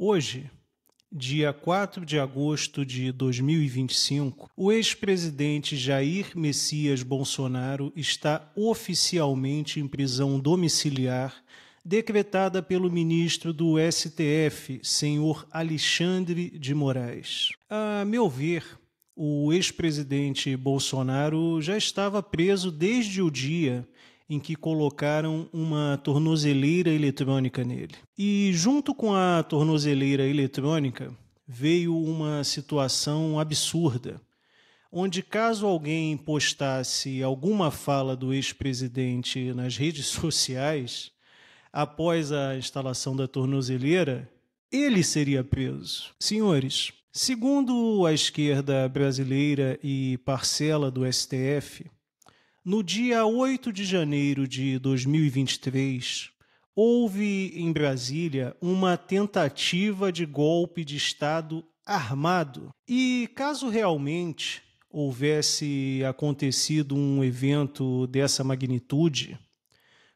Hoje, dia 4 de agosto de 2025, o ex-presidente Jair Messias Bolsonaro está oficialmente em prisão domiciliar, decretada pelo ministro do STF, senhor Alexandre de Moraes. A meu ver, o ex-presidente Bolsonaro já estava preso desde o dia em que colocaram uma tornozeleira eletrônica nele. E junto com a tornozeleira eletrônica veio uma situação absurda, onde caso alguém postasse alguma fala do ex-presidente nas redes sociais, após a instalação da tornozeleira, ele seria preso. Senhores, segundo a esquerda brasileira e parcela do STF, no dia 8 de janeiro de 2023, houve em Brasília uma tentativa de golpe de Estado armado. E caso realmente houvesse acontecido um evento dessa magnitude,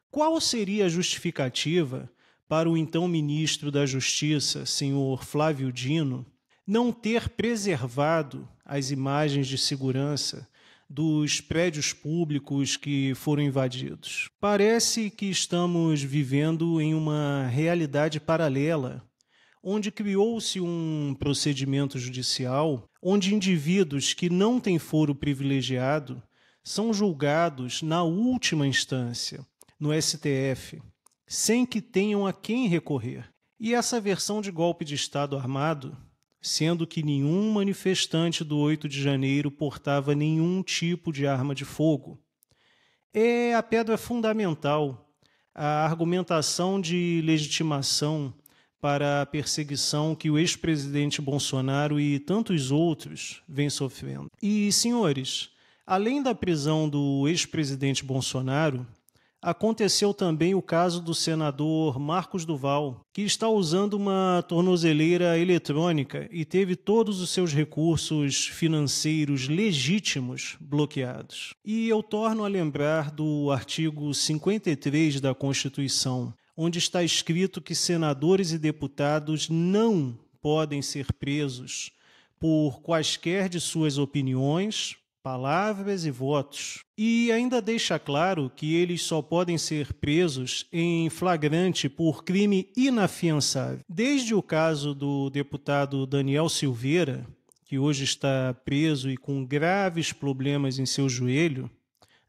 qual seria a justificativa para o então ministro da Justiça, senhor Flávio Dino, não ter preservado as imagens de segurança dos prédios públicos que foram invadidos? Parece que estamos vivendo em uma realidade paralela, onde criou-se um procedimento judicial onde indivíduos que não têm foro privilegiado são julgados na última instância, no STF, sem que tenham a quem recorrer. E essa versão de golpe de Estado armado, sendo que nenhum manifestante do 8 de janeiro portava nenhum tipo de arma de fogo, é a pedra fundamental, a argumentação de legitimação para a perseguição que o ex-presidente Bolsonaro e tantos outros vêm sofrendo. E, senhores, além da prisão do ex-presidente Bolsonaro, aconteceu também o caso do senador Marcos Duval, que está usando uma tornozeleira eletrônica e teve todos os seus recursos financeiros legítimos bloqueados. E eu torno a lembrar do artigo 53 da Constituição, onde está escrito que senadores e deputados não podem ser presos por quaisquer de suas opiniões, palavras e votos. E ainda deixa claro que eles só podem ser presos em flagrante por crime inafiançável. Desde o caso do deputado Daniel Silveira, que hoje está preso e com graves problemas em seu joelho,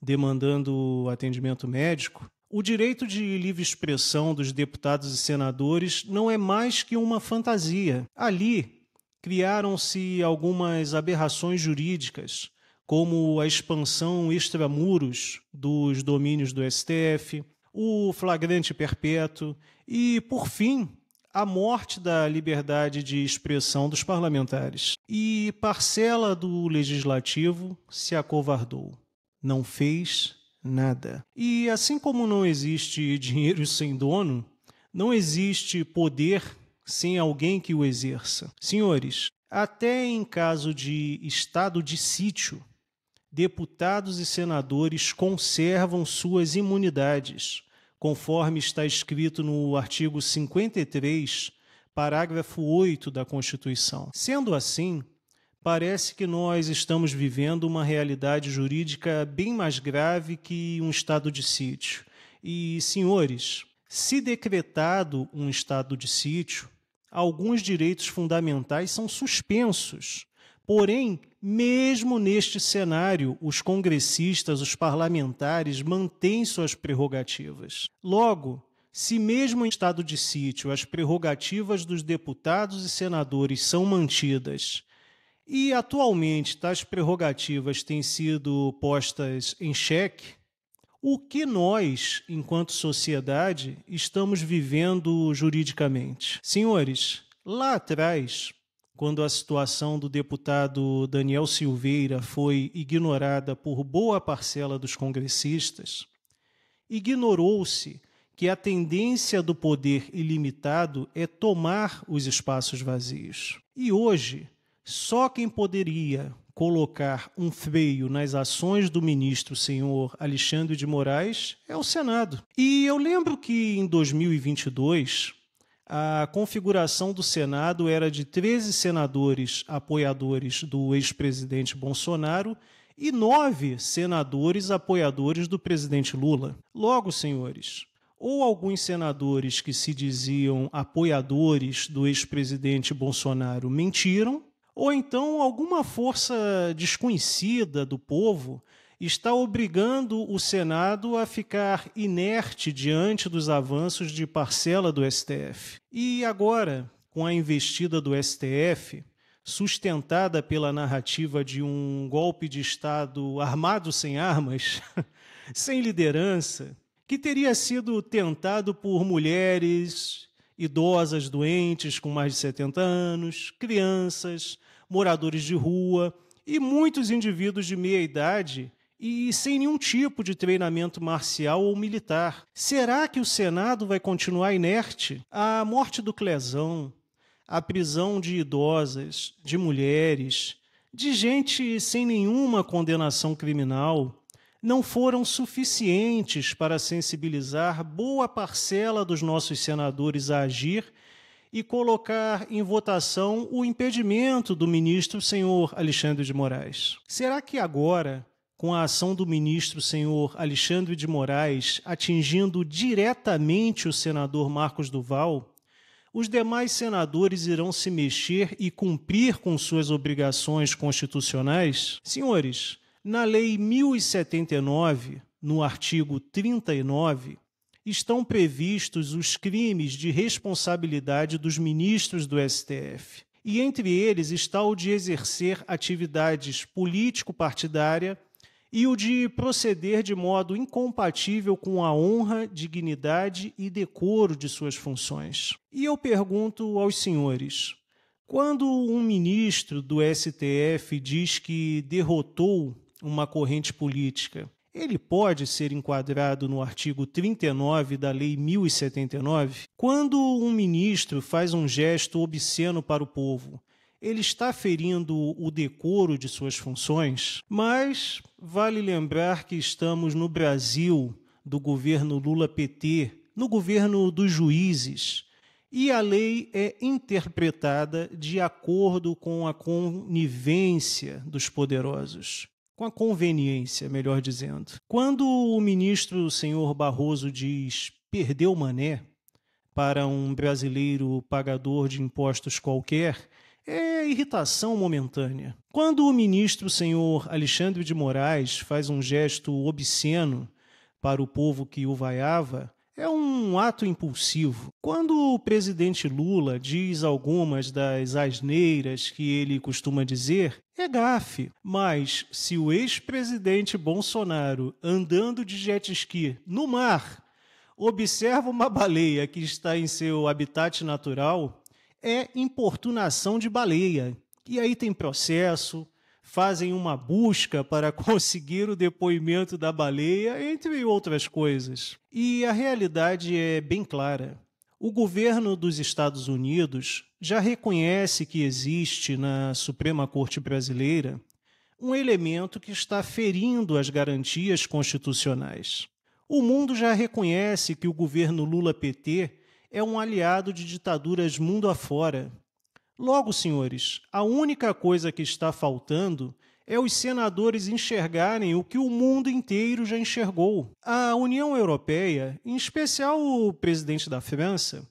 demandando atendimento médico, o direito de livre expressão dos deputados e senadores não é mais que uma fantasia. Ali criaram-se algumas aberrações jurídicas, como a expansão extramuros dos domínios do STF, o flagrante perpétuo e, por fim, a morte da liberdade de expressão dos parlamentares. E parcela do legislativo se acovardou, não fez nada. E assim como não existe dinheiro sem dono, não existe poder sem alguém que o exerça. Senhores, até em caso de estado de sítio, deputados e senadores conservam suas imunidades, conforme está escrito no artigo 53, parágrafo 8 da Constituição. Sendo assim, parece que nós estamos vivendo uma realidade jurídica bem mais grave que um estado de sítio. E, senhores, se decretado um estado de sítio, alguns direitos fundamentais são suspensos. Porém, mesmo neste cenário, os congressistas, os parlamentares mantêm suas prerrogativas. Logo, se mesmo em estado de sítio as prerrogativas dos deputados e senadores são mantidas e atualmente tais prerrogativas têm sido postas em xeque, o que nós, enquanto sociedade, estamos vivendo juridicamente? Senhores, lá atrás, quando a situação do deputado Daniel Silveira foi ignorada por boa parcela dos congressistas, ignorou-se que a tendência do poder ilimitado é tomar os espaços vazios. E hoje, só quem poderia colocar um freio nas ações do ministro senhor Alexandre de Moraes é o Senado. E eu lembro que em 2022, A configuração do Senado era de 13 senadores apoiadores do ex-presidente Bolsonaro e 9 senadores apoiadores do presidente Lula. Logo, senhores, ou alguns senadores que se diziam apoiadores do ex-presidente Bolsonaro mentiram, ou então alguma força desconhecida do povo está obrigando o Senado a ficar inerte diante dos avanços de parcela do STF. E agora, com a investida do STF, sustentada pela narrativa de um golpe de Estado armado sem armas, sem liderança, que teria sido tentado por mulheres idosas, doentes, com mais de 70 anos, crianças, moradores de rua e muitos indivíduos de meia idade e sem nenhum tipo de treinamento marcial ou militar. Será que o Senado vai continuar inerte? A morte do Clezão, a prisão de idosas, de mulheres, de gente sem nenhuma condenação criminal, não foram suficientes para sensibilizar boa parcela dos nossos senadores a agir e colocar em votação o impedimento do ministro senhor Alexandre de Moraes. Será que agora, com a ação do ministro senhor Alexandre de Moraes atingindo diretamente o senador Marcos Duval, os demais senadores irão se mexer e cumprir com suas obrigações constitucionais? Senhores, na Lei 1079, no artigo 39, estão previstos os crimes de responsabilidade dos ministros do STF. E entre eles está o de exercer atividades político-partidária e o de proceder de modo incompatível com a honra, dignidade e decoro de suas funções. E eu pergunto aos senhores, quando um ministro do STF diz que derrotou uma corrente política, ele pode ser enquadrado no artigo 39 da Lei 1079? Quando um ministro faz um gesto obsceno para o povo, ele está ferindo o decoro de suas funções? Mas vale lembrar que estamos no Brasil do governo Lula-PT, no governo dos juízes, e a lei é interpretada de acordo com a conivência dos poderosos. Com a conveniência, melhor dizendo. Quando o ministro senhor Barroso diz perdeu mané para um brasileiro pagador de impostos qualquer, é irritação momentânea. Quando o ministro senhor Alexandre de Moraes faz um gesto obsceno para o povo que o vaiava, é um ato impulsivo. Quando o presidente Lula diz algumas das asneiras que ele costuma dizer, é gafe. Mas se o ex-presidente Bolsonaro, andando de jet ski no mar, observa uma baleia que está em seu habitat natural, é importunação de baleia. E aí tem processo, fazem uma busca para conseguir o depoimento da baleia, entre outras coisas. E a realidade é bem clara. O governo dos Estados Unidos já reconhece que existe na Suprema Corte Brasileira um elemento que está ferindo as garantias constitucionais. O mundo já reconhece que o governo Lula-PT é um aliado de ditaduras mundo afora. Logo, senhores, a única coisa que está faltando é os senadores enxergarem o que o mundo inteiro já enxergou. A União Europeia, em especial o presidente da França,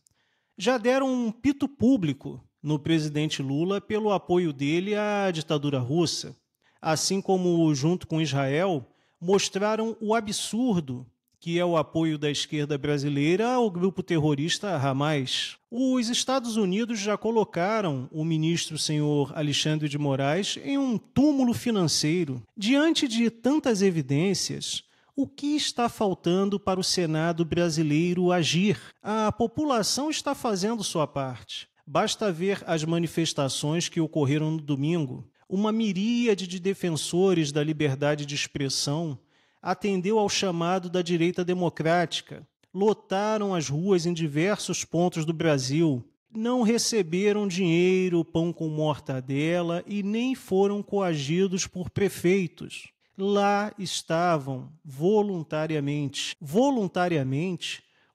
já deram um pito público no presidente Lula pelo apoio dele à ditadura russa, assim como, junto com Israel, mostraram o absurdo que é o apoio da esquerda brasileira ao grupo terrorista Hamas. Os Estados Unidos já colocaram o ministro senhor Alexandre de Moraes em um túmulo financeiro. Diante de tantas evidências, o que está faltando para o Senado brasileiro agir? A população está fazendo sua parte. Basta ver as manifestações que ocorreram no domingo. Uma miríade de defensores da liberdade de expressão atendeu ao chamado da direita democrática, lotaram as ruas em diversos pontos do Brasil, não receberam dinheiro, pão com mortadela e nem foram coagidos por prefeitos. Lá estavam, voluntariamente,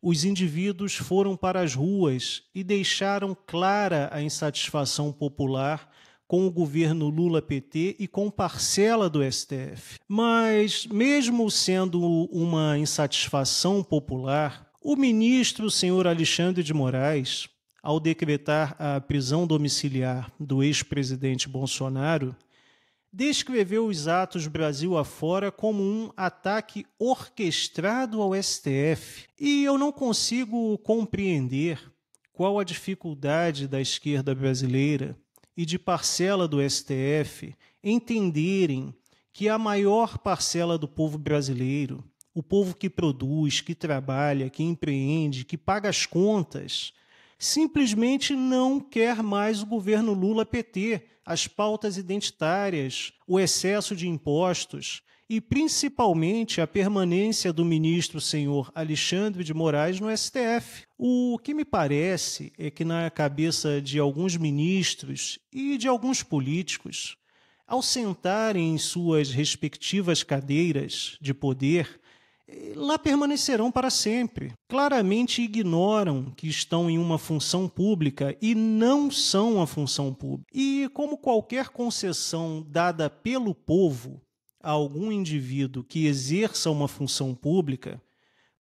os indivíduos foram para as ruas e deixaram clara a insatisfação popular com o governo Lula-PT e com parcela do STF. Mas, mesmo sendo uma insatisfação popular, o ministro, senhor Alexandre de Moraes, ao decretar a prisão domiciliar do ex-presidente Bolsonaro, descreveu os atos Brasil afora como um ataque orquestrado ao STF. E eu não consigo compreender qual a dificuldade da esquerda brasileira e de parcela do STF entenderem que a maior parcela do povo brasileiro, o povo que produz, que trabalha, que empreende, que paga as contas, simplesmente não quer mais o governo Lula-PT, as pautas identitárias, o excesso de impostos e, principalmente, a permanência do ministro senhor Alexandre de Moraes no STF. O que me parece é que na cabeça de alguns ministros e de alguns políticos, ao sentarem em suas respectivas cadeiras de poder, lá permanecerão para sempre. Claramente ignoram que estão em uma função pública e não são a função pública. E como qualquer concessão dada pelo povo a algum indivíduo que exerça uma função pública,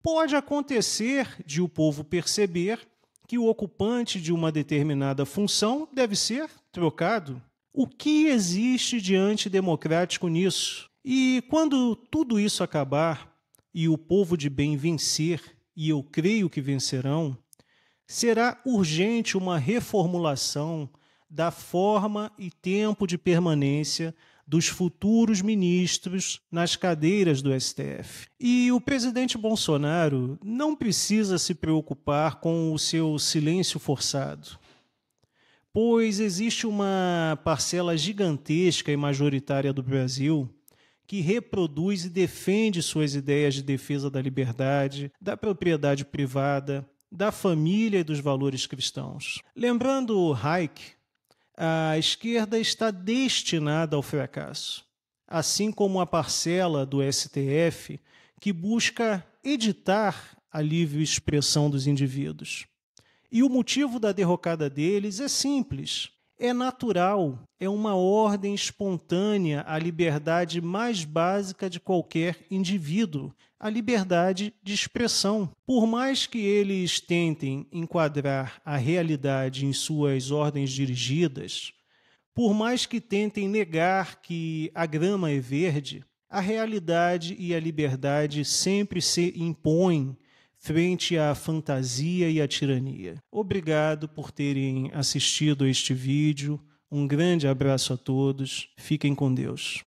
pode acontecer de o povo perceber que o ocupante de uma determinada função deve ser trocado. O que existe de antidemocrático nisso? E quando tudo isso acabar e o povo de bem vencer, e eu creio que vencerão, será urgente uma reformulação da forma e tempo de permanência dos futuros ministros nas cadeiras do STF. E o presidente Bolsonaro não precisa se preocupar com o seu silêncio forçado, pois existe uma parcela gigantesca e majoritária do Brasil que reproduz e defende suas ideias de defesa da liberdade, da propriedade privada, da família e dos valores cristãos. Lembrando Hayek, a esquerda está destinada ao fracasso, assim como a parcela do STF que busca editar a livre expressão dos indivíduos. E o motivo da derrocada deles é simples. É natural, é uma ordem espontânea à liberdade mais básica de qualquer indivíduo, a liberdade de expressão. Por mais que eles tentem enquadrar a realidade em suas ordens dirigidas, por mais que tentem negar que a grama é verde, a realidade e a liberdade sempre se impõem frente à fantasia e à tirania. Obrigado por terem assistido a este vídeo. Um grande abraço a todos. Fiquem com Deus.